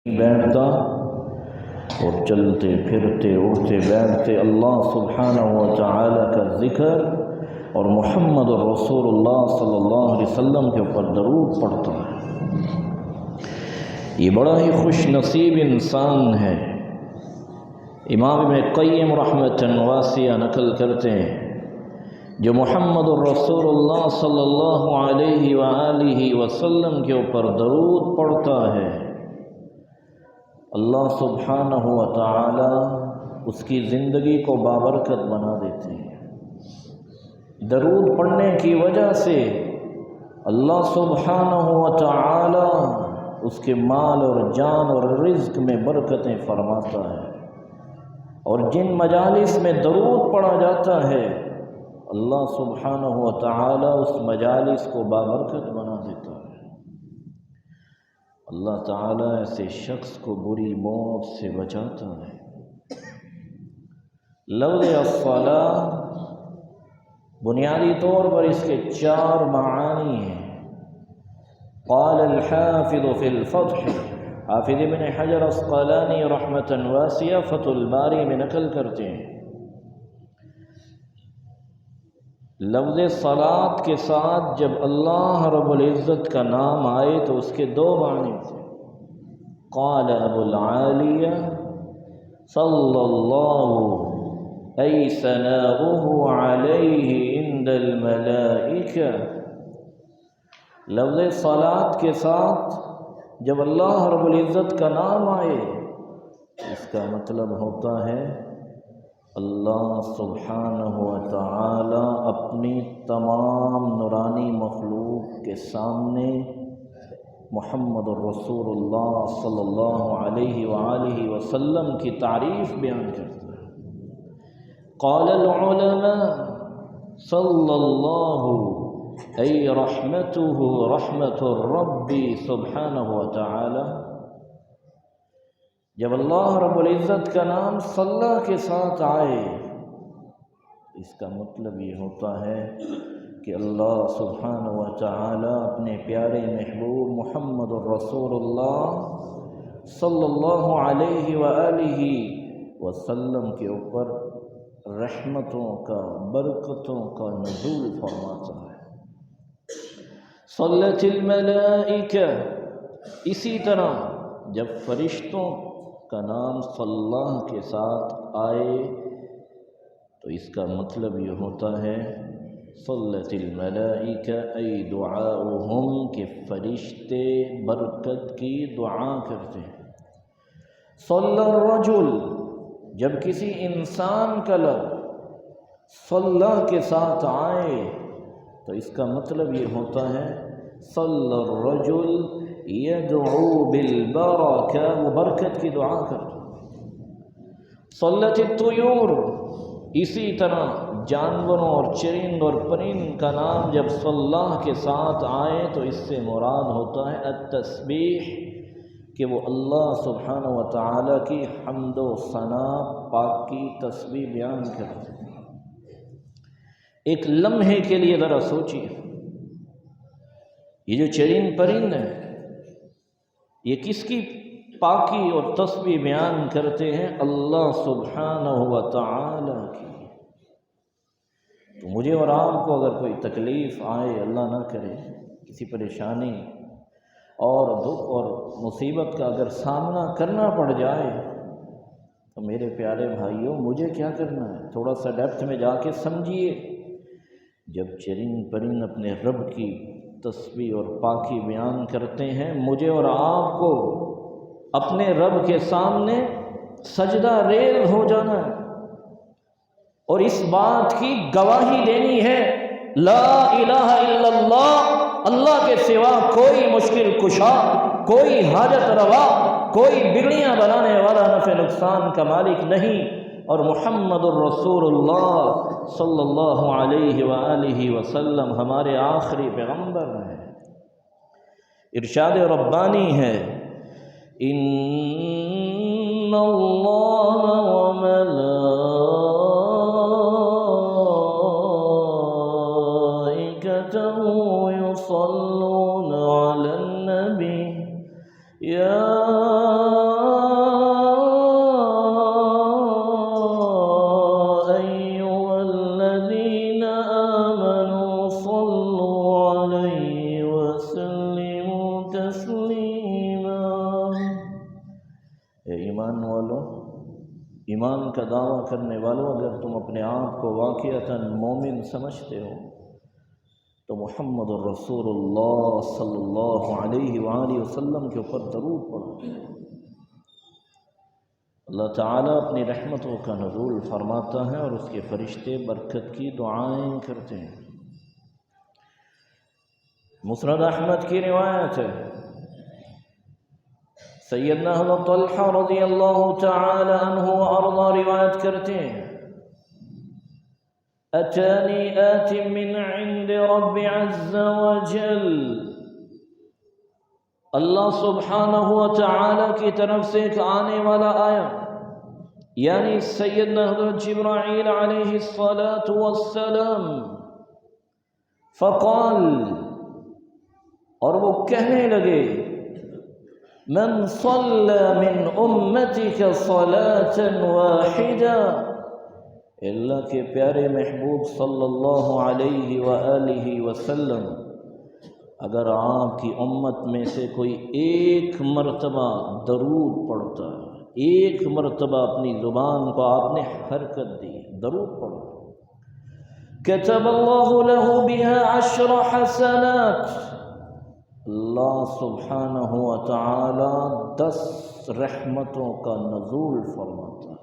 بیٹھتا اور چلتے پھرتے اٹھتے بیٹھتے اللہ سبحانہ و تعالی کا ذکر اور محمد رسول اللہ صلی اللہ علیہ وسلم کے اوپر درود پڑھتا ہے۔ یہ بڑا ہی خوش نصیب انسان ہے۔ امام ابن قیم رحمۃ واسعہ نقل کرتے ہیں، جو محمد الرسول اللہ صلی اللہ علیہ وآلہ وسلم کے اوپر درود پڑھتا ہے، اللہ سبحانہ و تعالی اس کی زندگی کو بابرکت بنا دیتے ہیں۔ درود پڑھنے کی وجہ سے اللہ سبحانہ و تعالی اس کے مال اور جان اور رزق میں برکتیں فرماتا ہے، اور جن مجالس میں درود پڑھا جاتا ہے اللہ سبحانہ و تعالی اس مجالس کو بابرکت بنا دیتا ہے۔ اللہ تعالیٰ ایسے شخص کو بری موت سے بچاتا ہے۔ لفظ الصلاۃ بنیادی طور پر اس کے 4 معانی ہیں۔ قال الحافظ فی الفتح، حافظ ابن حجر عسقلانی رحمۃ واسعہ فتح الباری میں نقل کرتے ہیں، لفظ صلاۃ کے ساتھ جب اللہ رب العزت کا نام آئے تو اس کے 2 معنی تھے۔ قال ابو العالیہ صلی اللہ ای ثناؤہ علیہ عند الملائکہ، لفظ صلاۃ کے ساتھ جب اللہ رب العزت کا نام آئے اس کا مطلب ہوتا ہے اللہ سبحانہ و تعالی اپنی تمام نورانی مخلوق کے سامنے محمد الرسول اللہ صلی اللہ علیہ وآلہ وسلم کی تعریف بیان کرتا ہے۔ قال العلماء صلی اللہ ای رحمتہ رحمت الرب سبحانہ و تعالی، جب اللہ رب العزت کا نام صلی کے ساتھ آئے اس کا مطلب یہ ہوتا ہے کہ اللہ سبحانہ و تعالی اپنے پیارے محبوب محمد الرسول اللہ صلی اللہ علیہ وآلہ وسلم کے اوپر رحمتوں کا، برکتوں کا نزول فرماتا ہے۔ صلت الملائکہ، اسی طرح جب فرشتوں کا نام صلاح کے ساتھ آئے تو اس کا مطلب یہ ہوتا ہے صلت الملائکہ ای دعاؤہم، کہ فرشتے برکت کی دعا کرتے ہیں۔ صلی الرجل، جب کسی انسان کا لفظ صلاح کے ساتھ آئے تو اس کا مطلب یہ ہوتا ہے صلی الرجل یدعو بالبرکہ، وہ برکت کی دعا کرتا۔ صلت الطیور، اسی طرح جانوروں اور چرند اور پرند کا نام جب صلاح کے ساتھ آئے تو اس سے مراد ہوتا ہے التسبیح، کہ وہ اللہ سبحانہ و تعالی کی حمد و ثنا، پاکی، تسبیح بیان کرتے ہیں۔ ایک لمحے کے لیے ذرا سوچیے، یہ جو چرند پرند ہیں یہ کس کی پاکی اور تسبیح بیان کرتے ہیں؟ اللہ سبحانہ و تعالی کی۔ تو مجھے اور آپ کو اگر کوئی تکلیف آئے، اللہ نہ کرے، کسی پریشانی اور دکھ اور مصیبت کا اگر سامنا کرنا پڑ جائے تو میرے پیارے بھائیوں مجھے کیا کرنا ہے؟ تھوڑا سا ڈیپتھ میں جا کے سمجھیے۔ جب چرند پرند اپنے رب کی تسبیح اور پاکی بیان کرتے ہیں، مجھے اور آپ کو اپنے رب کے سامنے سجدہ ریز ہو جانا ہے اور اس بات کی گواہی دینی ہے لا الہ الا اللہ، اللہ کے سوا کوئی مشکل کشا، کوئی حاجت روا، کوئی بگڑیاں بنانے والا، نفع نقصان کا مالک نہیں، اور محمد الرسول اللہ صلی اللہ علیہ وآلہ وسلم ہمارے آخری پیغمبر ہیں۔ ارشاد ربانی ہے ان اللہ وملائکتہ یصلون علی النبی یا ایمان والوں، ایمان کا دعویٰ کرنے والوں، اگر تم اپنے آپ کو واقعتاً مومن سمجھتے ہو تو محمد الرسول اللہ صلی اللہ علیہ وآلہ وسلم کے اوپر درود پڑھو۔ اللہ تعالیٰ اپنی رحمتوں کا نزول فرماتا ہے اور اس کے فرشتے برکت کی دعائیں کرتے ہیں۔ مسند احمد کی روایت ہے، سیدنا حضرت طلحہ رضی اللہ تعالی عنہ وارضا روایت کرتے ہیں، اتانی آت من عند رب عز وجل، اللہ سبحانہ و تعالی کی طرف سے ایک آنے والا آیا، یعنی سیدنا حضرت جبرائیل علیہ السلام، فقال، اور وہ کہنے لگے، من صلى من امتك صلاة واحدة، اللہ کے پیارے محبوب صلی اللہ علیہ وآلہ وسلم اگر آپ کی امت میں سے کوئی ایک مرتبہ درود پڑھتا ہے، ایک مرتبہ اپنی زبان کو آپ نے حرکت دی، درود پڑھو، كتب اللہ له بها 10 حسنات، اللہ سبحانہ و تعالی 10 رحمتوں کا نزول فرماتا ہے۔